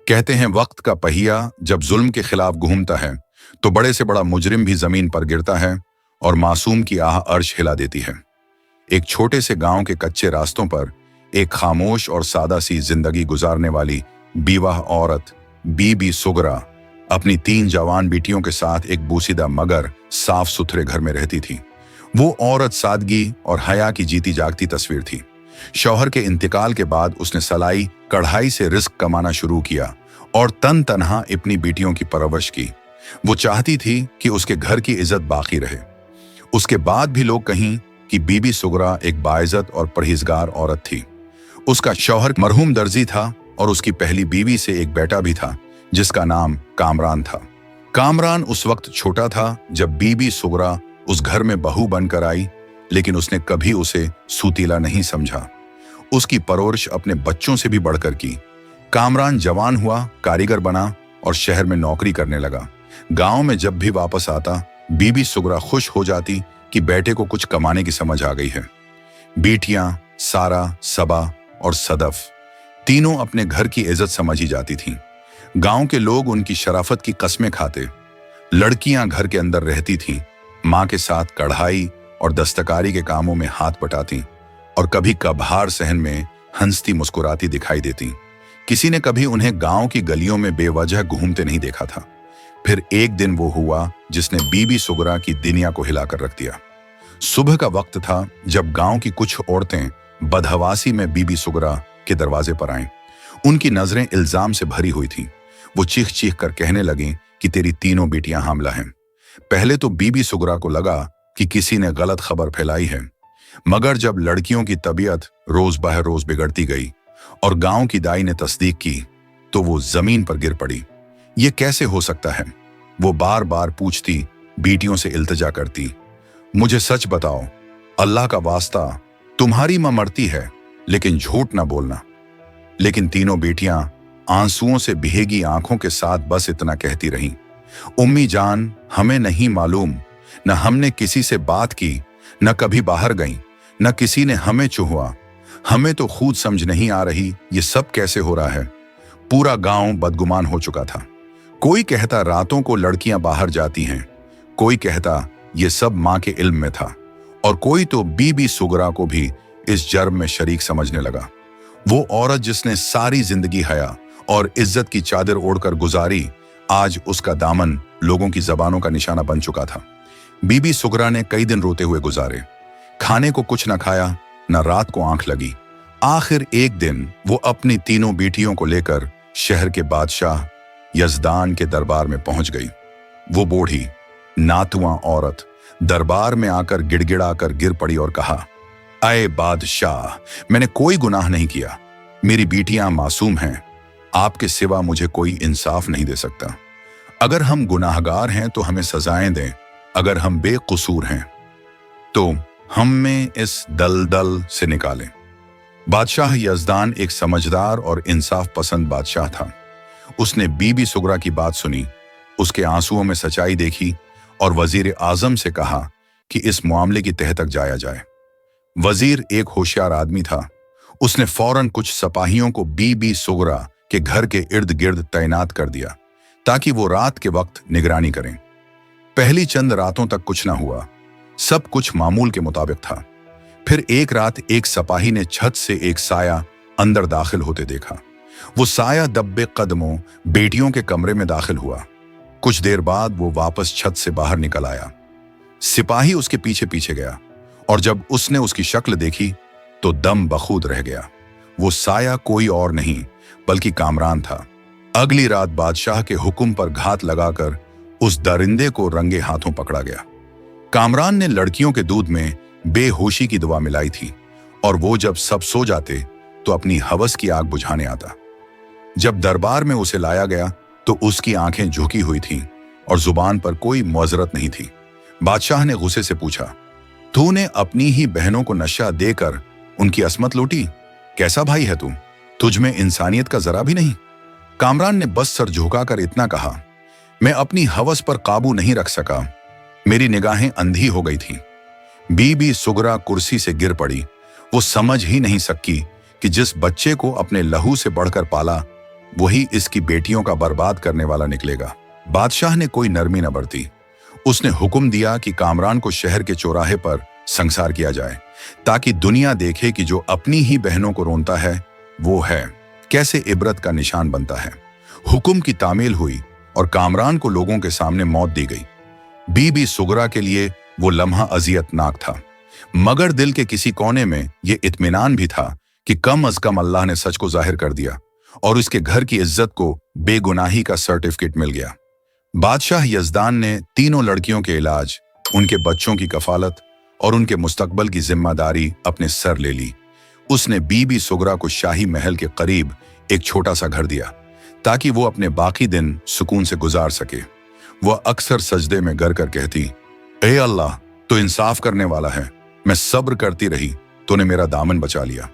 कहते हैं वक्त का पहिया जब जुल्म के खिलाफ घूमता है तो बड़े से बड़ा मुजरिम भी जमीन पर गिरता है और मासूम की आह अर्श हिला देती है। एक छोटे से गांव के कच्चे रास्तों पर एक खामोश और सादा सी जिंदगी गुजारने वाली बीवाह औरत बीबी सुगरा अपनी 3 जवान बेटियों के साथ एक बूसीदा मगर साफ सुथरे घर में रहती थी। वो औरत सादगी और हया की जीती जागती तस्वीर थी। शौहर के इंतकाल के बाद उसने सलाई कढ़ाई से रिस्क कमाना शुरू किया और तन तनहा अपनी बेटियों की परवरिश की। वो चाहती थी कि उसके घर की इज्जत बाकी रहे। उसके बाद भी लोग कहीं कि बीबी सुगरा एक बाइज्जत और परहेजगार औरत थी। उसका शौहर मरहूम दर्जी था और उसकी पहली बीवी से एक बेटा भी था जिसका नाम कामरान था। कामरान उस वक्त छोटा था जब बीबी सुगरा उस घर में बहू बनकर आई, लेकिन उसने कभी उसे सूतीला नहीं समझा। उसकी परवरिश अपने बच्चों से भी बढ़कर की। कामरान जवान हुआ, कारीगर बना और शहर में नौकरी करने लगा। गांव में जब भी वापस आता बीबी सुगरा खुश हो जाती कि बेटे को कुछ कमाने की समझ आ गई है। बेटियां सारा, सबा और सदफ तीनों अपने घर की इज्जत समझी जाती थीं। गांव के लोग उनकी शराफत की कस्में खाते। लड़कियां घर के अंदर रहती थीं, मां के साथ कढ़ाई और दस्तकारी के कामों में हाथ बटाती और कभी कभार सहन में हंसती मुस्कुराती दिखाई देती। किसी ने कभी उन्हें गांव की गलियों में बेवजह घूमते नहीं देखा था। फिर एक दिन वो हुआ जिसने बीबी सुगरा की दुनिया को हिलाकर रख दिया। सुबह का वक्त था जब गांव की कुछ औरतें बदहवासी में बीबी सुगरा के दरवाजे पर आईं। उनकी नजरें इल्जाम से भरी हुई थीं। वो चीख चीख कर कहने लगी कि तेरी तीनों बेटियां हामला हैं। पहले तो बीबी सुगरा को लगा कि किसी ने गलत खबर फैलाई है, मगर जब लड़कियों की तबीयत रोज बह रोज बिगड़ती गई और गांव की दाई ने तस्दीक की तो वो जमीन पर गिर पड़ी। ये कैसे हो सकता है? वो बार बार पूछती, बेटियों से इल्तिजा करती, मुझे सच बताओ, अल्लाह का वास्ता, तुम्हारी मां मरती है लेकिन झूठ ना बोलना। लेकिन तीनों बेटियां आंसुओं से भीगी आंखों के साथ बस इतना कहती रहीं, उम्मी जान, हमें नहीं मालूम, न हमने किसी से बात की, न कभी बाहर गई, न किसी ने हमें चुहवा। हमें तो खुद समझ नहीं आ रही ये सब कैसे हो रहा है। पूरा गांव बदगुमान हो चुका था। कोई कहता रातों को लड़कियां बाहर जाती हैं, कोई कहता ये सब मां के इल्म में था और कोई तो बीबी सुगरा को भी इस जर्म में शरीक समझने लगा। वो औरत जिसने सारी जिंदगी हया और इज्जत की चादर ओढ़कर गुजारी, आज उसका दामन लोगों की जबानों का निशाना बन चुका था। बीबी सुगरा ने कई दिन रोते हुए गुजारे। खाने को कुछ न खाया, न रात को आंख लगी। आखिर एक दिन वो अपनी तीनों बेटियों को लेकर शहर के बादशाह यजदान के दरबार में पहुंच गई। वो बूढ़ी नातुआ औरत दरबार में आकर गिड़गिड़ाकर गिर पड़ी और कहा, अय बादशाह, मैंने कोई गुनाह नहीं किया। मेरी बेटियां मासूम हैं। आपके सिवा मुझे इंसाफ इंसाफ नहीं दे सकता। अगर हम गुनाहगार हैं तो हमें सजाएं दें, अगर हम बेकसूर हैं तो हमें इस दलदल से निकालें। बादशाह यजदान एक समझदार और इंसाफ पसंद बादशाह था। उसने बीबी सुगरा की बात सुनी, उसके आंसुओं में सच्चाई देखी और वजीर आजम से कहा कि इस मामले की तह तक जाया जाए। वजीर एक होशियार आदमी था। उसने फौरन कुछ सिपाहियों को बीबी सुगरा के घर के इर्द गिर्द तैनात कर दिया ताकि वो रात के वक्त निगरानी करें। पहली चंद रातों तक कुछ ना हुआ, सब कुछ मामूल के मुताबिक था। फिर एक रात एक सिपाही ने छत से एक साया अंदर दाखिल होते देखा। वो साया दब्बे कदमों बेटियों के कमरे में दाखिल हुआ। कुछ देर बाद वो वापस छत से बाहर निकल आया। सिपाही उसके पीछे पीछे गया और जब उसने उसकी शक्ल देखी तो दम बखूद रह गया। वो साया कोई और नहीं बल्कि कामरान था। अगली रात बादशाह के हुक्म पर घात लगाकर उस दरिंदे को रंगे हाथों पकड़ा गया। कामरान ने लड़कियों के दूध में बेहोशी की दवा मिलाई थी और वो जब सब सो जाते तो अपनी हवस की आग बुझाने आता। जब दरबार में उसे लाया गया तो उसकी आंखें झुकी हुई थीं और जुबान पर कोई मुअज़रत नहीं थी। बादशाह ने गुस्से से पूछा, तूने अपनी ही बहनों को नशा देकर उनकी असमत लूटी? कैसा भाई है तू? तुझ में इंसानियत का जरा भी नहीं? कामरान ने बस सर झुकाकर इतना कहा, मैं अपनी हवस पर काबू नहीं रख सका, मेरी निगाहें अंधी हो गई थी। बीबी सुगरा कुर्सी से गिर पड़ी। वो समझ ही नहीं सकी कि जिस बच्चे को अपने लहू से बढ़कर पाला वही इसकी बेटियों का बर्बाद करने वाला निकलेगा। बादशाह ने कोई नरमी न बरती। उसने हुक्म दिया कि कामरान को शहर के चौराहे पर संसार किया जाए, ताकि दुनिया देखे कि जो अपनी ही बहनों को रोनता है वो है कैसे इबरत का निशान बनता है। हुक्म की तामील हुई और कामरान को लोगों के सामने मौत दी गई। बीबी सुगरा के लिए वो लम्हा अजियतनाक था, मगर दिल के किसी कोने में ये इत्मीनान भी था कि कम अज कम अल्लाह ने सच को जाहिर कर दिया और उसके घर की इज्जत को बेगुनाही का सर्टिफिकेट मिल गया। बादशाह यजदान ने तीनों लड़कियों के इलाज, उनके बच्चों की कफालत और उनके मुस्तकबल की जिम्मेदारी अपने सर ले ली। उसने बीबी सुगरा को शाही महल के करीब एक छोटा सा घर दिया ताकि वो अपने बाकी दिन सुकून से गुजार सके। वह अक्सर सजदे में गर कर कहती, ए अल्लाह, तो इंसाफ करने वाला है। मैं सब्र करती रही, तूने मेरा दामन बचा लिया।